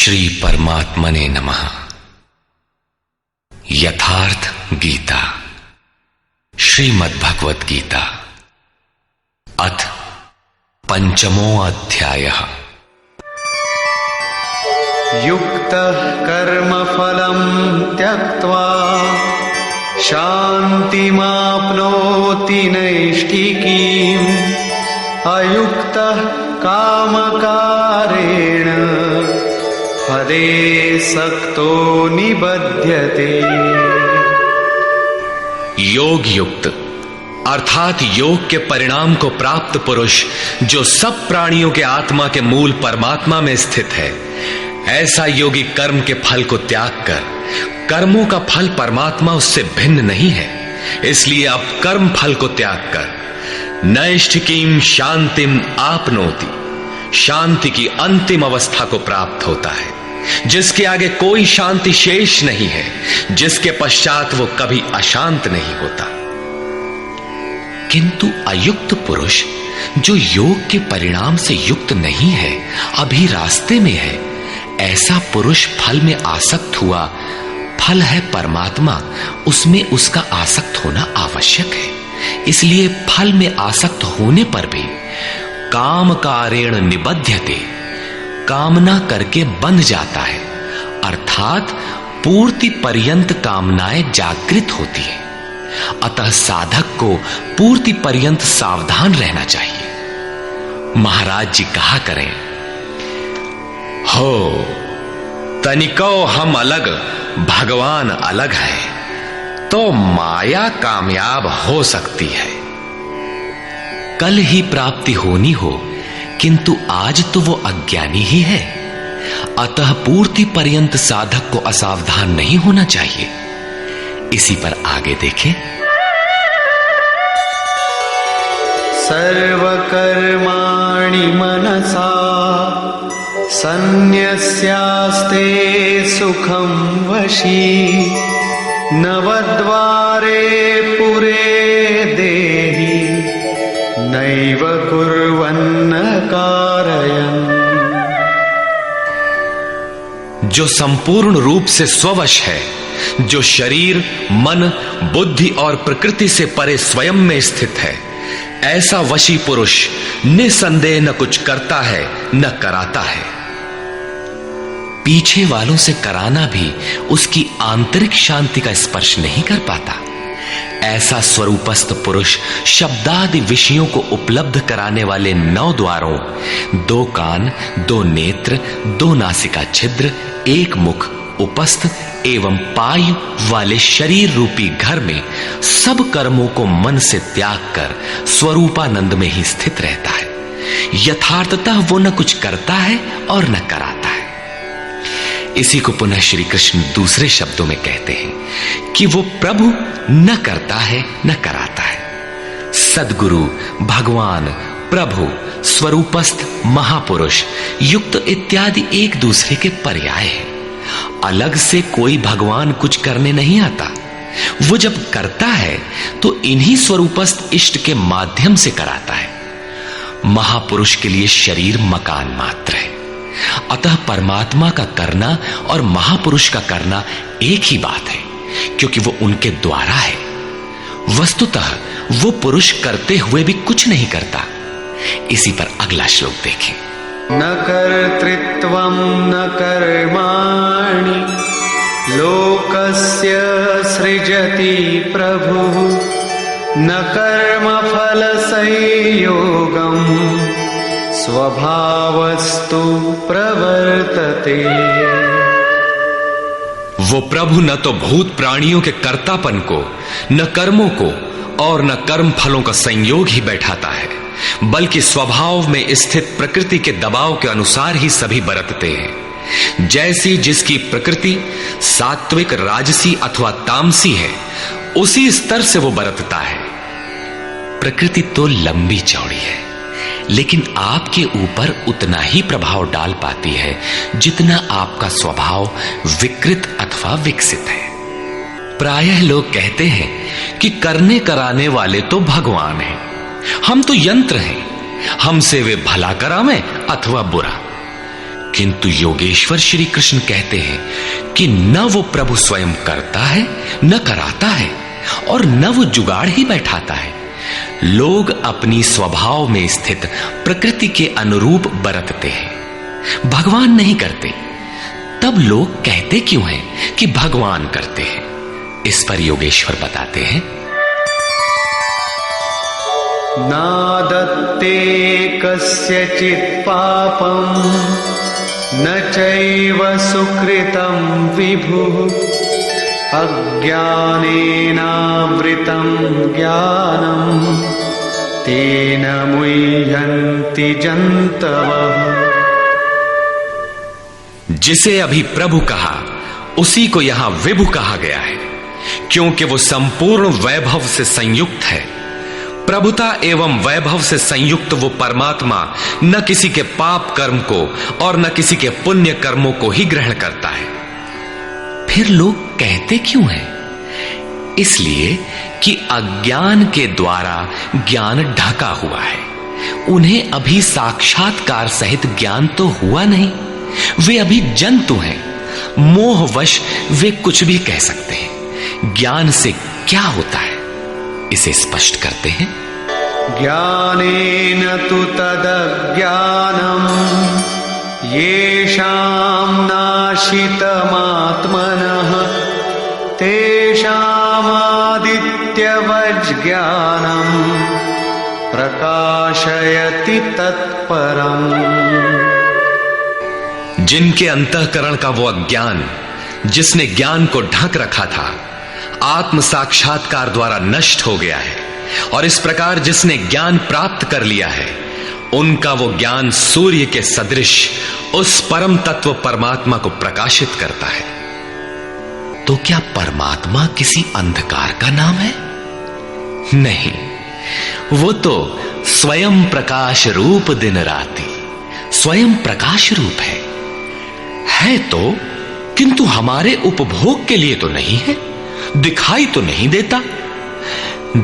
श्री परमात्मने नमः। यथार्थ गीता, श्रीमद्भगवत गीता, अथ पंचमो अध्यायः। युक्तः कर्मफलं त्यक्त्वा शान्तिमाप्नोति नैष्ठिकीम्, अयुक्तः कामकारेण फले सक्तो निबध्यते। योग युक्त अर्थात योग के परिणाम को प्राप्त पुरुष जो सब प्राणियों के आत्मा के मूल परमात्मा में स्थित है, ऐसा योगी कर्म के फल को त्याग कर, कर्मों का फल परमात्मा उससे भिन्न नहीं है, इसलिए अब कर्म फल को त्याग कर नैष्ठिकीम शांतिम आपनोति, शांति की अंतिम अवस्था को प्राप्त होता है, जिसके आगे कोई शांति शेष नहीं है, जिसके पश्चात वो कभी अशांत नहीं होता। किंतु अयुक्त पुरुष जो योग के परिणाम से युक्त नहीं है, अभी रास्ते में है, ऐसा पुरुष फल में आसक्त हुआ। फल है परमात्मा, उसमें उसका आसक्त होना आवश्यक है, इसलिए फल में आसक्त होने पर भी काम कारेण निबध्यते, कामना करके बंध जाता है, अर्थात पूर्ति पर्यंत कामनाएं जागृत होती है। अतः साधक को पूर्ति पर्यंत सावधान रहना चाहिए। महाराज जी कहा करें, हो तनिको हम अलग, भगवान अलग है, तो माया कामयाब हो सकती है। कल ही प्राप्ति होनी हो, किंतु आज तो वो अज्ञानी ही है, अतः पूर्ति पर्यंत साधक को असावधान नहीं होना चाहिए। इसी पर आगे देखें। सर्वकर्माणि मनसा सन्न्यस्यास्ते सुखं वशी, नवद्वारे पुरे देहि नैव कुर्वन्न कारयन्। जो संपूर्ण रूप से स्ववश है, जो शरीर, मन, बुद्धि और प्रकृति से परे स्वयं में स्थित है, ऐसा वशी पुरुष निसंदेह न कुछ करता है न कराता है। पीछे वालों से कराना भी उसकी आंतरिक शांति का स्पर्श नहीं कर पाता। ऐसा स्वरूपस्थ पुरुष शब्दादि विषयों को उपलब्ध कराने वाले 9 द्वारों, 2 कान, 2 नेत्र, 2 नासिका छिद्र, 1 मुख, उपस्थ एवं पायु वाले शरीर रूपी घर में सब कर्मों को मन से त्याग कर स्वरूपानंद में ही स्थित रहता है। यथार्थतः वो न कुछ करता है और न कराता है। इसी को पुनः श्री कृष्ण दूसरे शब्दों में कहते हैं कि वो प्रभु न करता है न कराता है। सद्गुरु, भगवान, प्रभु, स्वरूपस्थ, महापुरुष, युक्त इत्यादि एक दूसरे के पर्याय हैं। अलग से कोई भगवान कुछ करने नहीं आता। वो जब करता है तो इन्हीं स्वरूपस्थ इष्ट के माध्यम से कराता है। महापुरुष के लिए शरीर मकान मात्र है, अतः परमात्मा का करना और महापुरुष का करना एक ही बात है, क्योंकि वो उनके द्वारा है। वस्तुतः वो पुरुष करते हुए भी कुछ नहीं करता। इसी पर अगला श्लोक देखें। न कर्तृत्वं न कर्माणि लोकस्य सृजति प्रभुः, न कर्मफल संयोगं स्वभावस्तु प्रवर्तते। वो प्रभु न तो भूत प्राणियों के कर्तापन को, न कर्मों को और न कर्म फलों का संयोग ही बैठाता है, बल्कि स्वभाव में स्थित प्रकृति के दबाव के अनुसार ही सभी बरतते हैं। जैसी जिसकी प्रकृति सात्विक, राजसी अथवा तामसी है, उसी स्तर से वो बरतता है। प्रकृति तो लंबी चौड़ी है, लेकिन आपके ऊपर उतना ही प्रभाव डाल पाती है जितना आपका स्वभाव विकृत अथवा विकसित है। प्रायः लोग कहते हैं कि करने कराने वाले तो भगवान हैं, हम तो यंत्र हैं, हमसे वे भला करावें अथवा बुरा। किंतु योगेश्वर श्री कृष्ण कहते हैं कि न वो प्रभु स्वयं करता है, न कराता है, और न वो जुगाड़ ही बैठाता है। लोग अपनी स्वभाव में स्थित प्रकृति के अनुरूप बरतते हैं, भगवान नहीं करते। तब लोग कहते क्यों हैं कि भगवान करते हैं? इस पर योगेश्वर बताते हैं, नादत्ते कस्यचित् पापं न चैव सुकृतं विभुः अज्ञानेनावृतं ज्ञानं तेन मुह्यन्ति जन्तवः। जिसे अभी प्रभु कहा उसी को यहां विभु कहा गया है, क्योंकि वो संपूर्ण वैभव से संयुक्त है। प्रभुता एवं वैभव से संयुक्त वो परमात्मा न किसी के पाप कर्म को और न किसी के पुण्य कर्मों को ही ग्रहण करता है। फिर लोग कहते क्यों हैं? इसलिए कि अज्ञान के द्वारा ज्ञान ढका हुआ है। उन्हें अभी साक्षात्कार सहित ज्ञान तो हुआ नहीं, वे अभी जंतु हैं। मोहवश वे कुछ भी कह सकते हैं। ज्ञान से क्या होता है, इसे स्पष्ट करते हैं। ज्ञानेन तु तदज्ञानम् येषां नाशितमात्मनः तेषामादित्यवज्ज्ञानं प्रकाशयति तत्परम्। जिनके अंतःकरण का वो अज्ञान जिसने ज्ञान को ढक रखा था, आत्म साक्षात्कार द्वारा नष्ट हो गया है, और इस प्रकार जिसने ज्ञान प्राप्त कर लिया है, उनका वो ज्ञान सूर्य के सदृश उस परम तत्व परमात्मा को प्रकाशित करता है। तो क्या परमात्मा किसी अंधकार का नाम है? नहीं, वो तो स्वयं प्रकाश रूप दिन राति स्वयं प्रकाश रूप है तो, किंतु हमारे उपभोग के लिए तो नहीं है, दिखाई तो नहीं देता।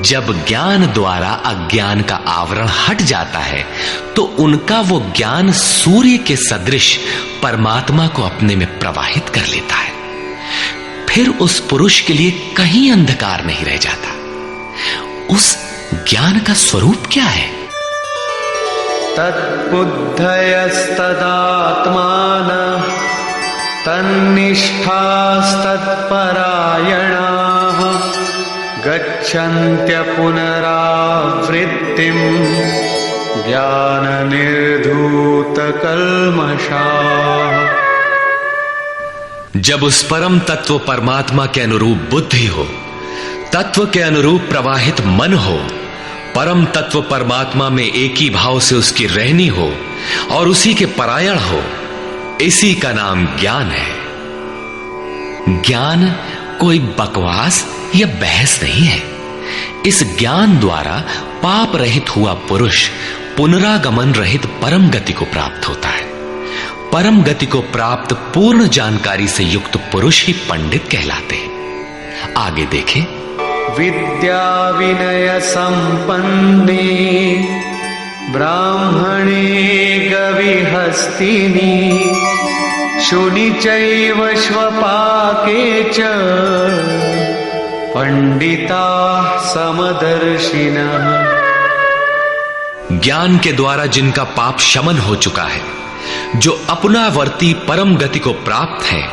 जब ज्ञान द्वारा अज्ञान का आवरण हट जाता है तो उनका वो ज्ञान सूर्य के सदृश परमात्मा को अपने में प्रवाहित कर लेता है। फिर उस पुरुष के लिए कहीं अंधकार नहीं रह जाता। उस ज्ञान का स्वरूप क्या है? तद्बुद्धयस्तदात्मानः तन्निष्ठास्तत्परायणाः गच्छन्त्य पुनरावृत्तिं ज्ञाननिर्धूतकल्मषाः। जब उस परम तत्व परमात्मा के अनुरूप बुद्धि हो, तत्व के अनुरूप प्रवाहित मन हो, परम तत्व परमात्मा में एक ही भाव से उसकी रहनी हो और उसी के परायण हो, इसी का नाम ज्ञान है। ज्ञान कोई बकवास या बहस नहीं है। इस ज्ञान द्वारा पाप रहित हुआ पुरुष पुनरागमन रहित परम गति को प्राप्त होता है। परम गति को प्राप्त पूर्ण जानकारी से युक्त पुरुष ही पंडित कहलाते हैं। आगे देखें। विद्या विनय संपन्ने ब्राह्मणे गविहस्तिनि शुनि चैव श्वपाके च पंडिताः समदर्शिनः। ज्ञान के द्वारा जिनका पाप शमन हो चुका है, जो अपनावर्ती परम गति को प्राप्त है,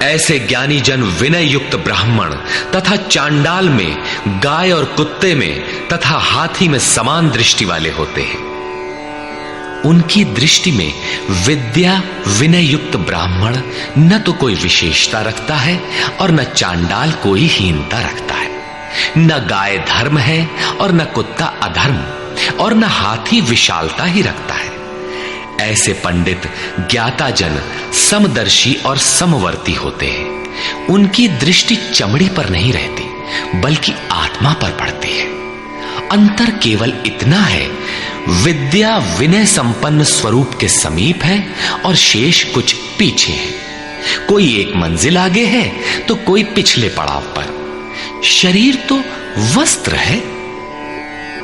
ऐसे ज्ञानी जन विनय युक्त ब्राह्मण तथा चांडाल में, गाय और कुत्ते में तथा हाथी में समान दृष्टि वाले होते हैं। उनकी दृष्टि में विद्या विनय युक्त ब्राह्मण न तो कोई विशेषता रखता है और न चांडाल कोई हीनता रखता है। न गाय धर्म है और न कुत्ता अधर्म, और न हाथी विशालता ही रखता है। ऐसे पंडित ज्ञाता जन समदर्शी और समवर्ती होते हैं। उनकी दृष्टि चमड़ी पर नहीं रहती, बल्कि आत्मा पर पड़ती है। अंतर केवल इतना है, विद्या विनय संपन्न स्वरूप के समीप है और शेष कुछ पीछे है। कोई एक मंजिल आगे है तो कोई पिछले पड़ाव पर। शरीर तो वस्त्र है।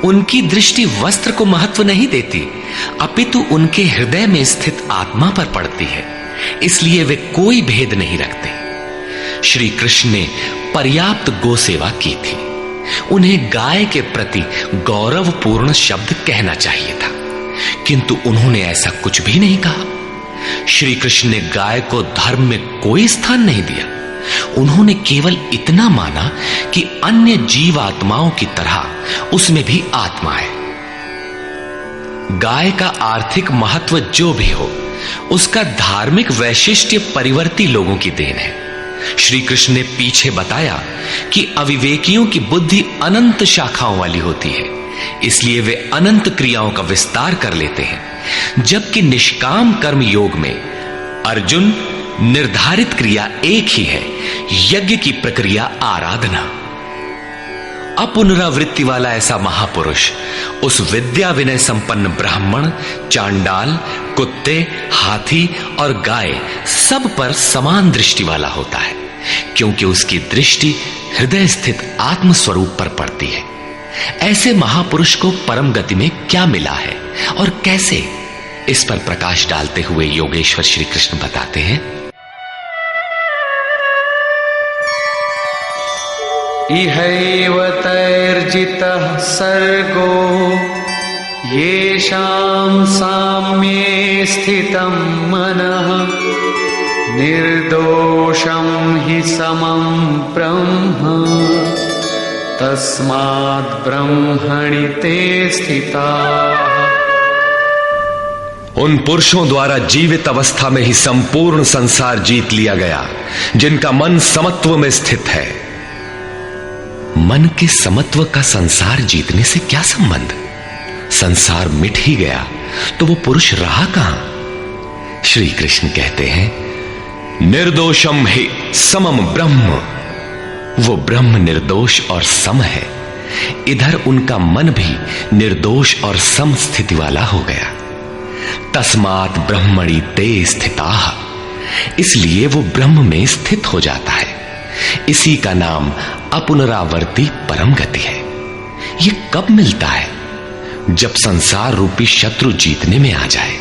उनकी दृष्टि वस्त्र को महत्व नहीं देती, अपितु उनके हृदय में स्थित आत्मा पर पड़ती है। इसलिए वे कोई भेद नहीं रखते। श्री कृष्ण ने पर्याप्त गो सेवा की थी। उन्हें गाय के प्रति गौरवपूर्ण शब्द कहना चाहिए था, किंतु उन्होंने ऐसा कुछ भी नहीं कहा। श्री कृष्ण ने गाय को धर्म में कोई स्थान नहीं दिया। उन्होंने केवल इतना माना कि अन्य जीवात्माओं की तरह उसमें भी आत्मा है। गाय का आर्थिक महत्व जो भी हो, उसका धार्मिक वैशिष्ट्य परिवर्ती लोगों की देन है। श्री कृष्ण ने पीछे बताया कि अविवेकियों की बुद्धि अनंत शाखाओं वाली होती है, इसलिए वे अनंत क्रियाओं का विस्तार कर लेते हैं, जबकि निष्काम कर्म योग में अर्जुन निर्धारित क्रिया एक ही है, यज्ञ की प्रक्रिया आराधना। अपुनरावृत्ति वाला ऐसा महापुरुष उस विद्या विनय संपन्न ब्राह्मण, चांडाल, कुत्ते, हाथी और गाय सब पर समान दृष्टि वाला होता है, क्योंकि उसकी दृष्टि हृदय स्थित आत्म स्वरूप पर पड़ती है। ऐसे महापुरुष को परम गति में क्या मिला है और कैसे, इस पर प्रकाश डालते हुए योगेश्वर श्री कृष्ण बताते हैं। इहैव तैर्जितः सर्गो येषां साम्ये स्थितं मनः निर्दोषं हि समं ब्रह्म तस्माद् ब्रह्मणि ते स्थिताः। उन पुरुषों द्वारा जीवित अवस्था में ही संपूर्ण संसार जीत लिया गया, जिनका मन समत्व में स्थित है। मन के समत्व का संसार जीतने से क्या संबंध? संसार मिट ही गया तो वो पुरुष रहा कहां? श्री कृष्ण कहते हैं, निर्दोषम हि समम ब्रह्म। वो ब्रह्म निर्दोष और सम है। इधर उनका मन भी निर्दोष और सम स्थिति वाला हो गया। तस्मात् ब्रह्मणि ते स्थिताः, इसलिए वो ब्रह्म में स्थित हो जाता है। इसी का नाम अपुनरावर्ती परम गति है। ये कब मिलता है? जब संसार रूपी शत्रु जीतने में आ जाए।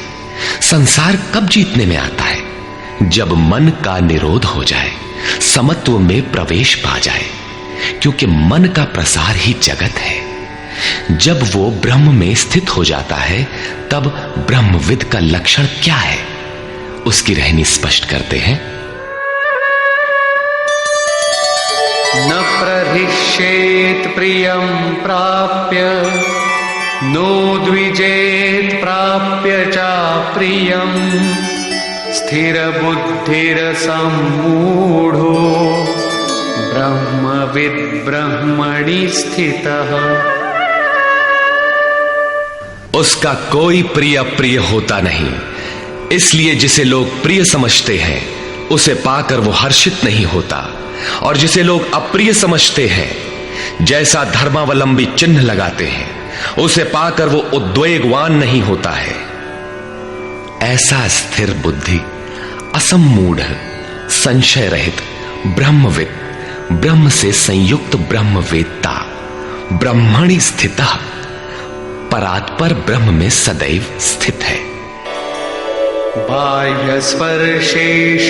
संसार कब जीतने में आता है? जब मन का निरोध हो जाए, समत्व में प्रवेश पा जाए, क्योंकि मन का प्रसार ही जगत है। जब वो ब्रह्म में स्थित हो जाता है, तब ब्रह्मविद का लक्षण क्या है, उसकी रहनी स्पष्ट करते हैं। न प्रहिष्येत् प्रियं प्राप्य नो द्विजेत् प्राप्य च प्रियं स्थिरबुद्धिरसम्मूढो ब्रह्मविद् ब्रह्मणि स्थितः। उसका कोई प्रिय अप्रिय होता नहीं, इसलिए जिसे लोग प्रिय समझते हैं उसे पाकर वो हर्षित नहीं होता, और जिसे लोग अप्रिय समझते हैं, जैसा धर्मावलंबी चिन्ह लगाते हैं, उसे पाकर वो उद्वेगवान नहीं होता है। ऐसा स्थिर बुद्धि, असम्मूढ़, संशय रहित ब्रह्मविद, ब्रह्म से संयुक्त ब्रह्मवेत्ता, ब्रह्मणि स्थितः, परात्पर ब्रह्म में सदैव स्थित है। बाह्य स्पर्शेष्वसक्तात्मा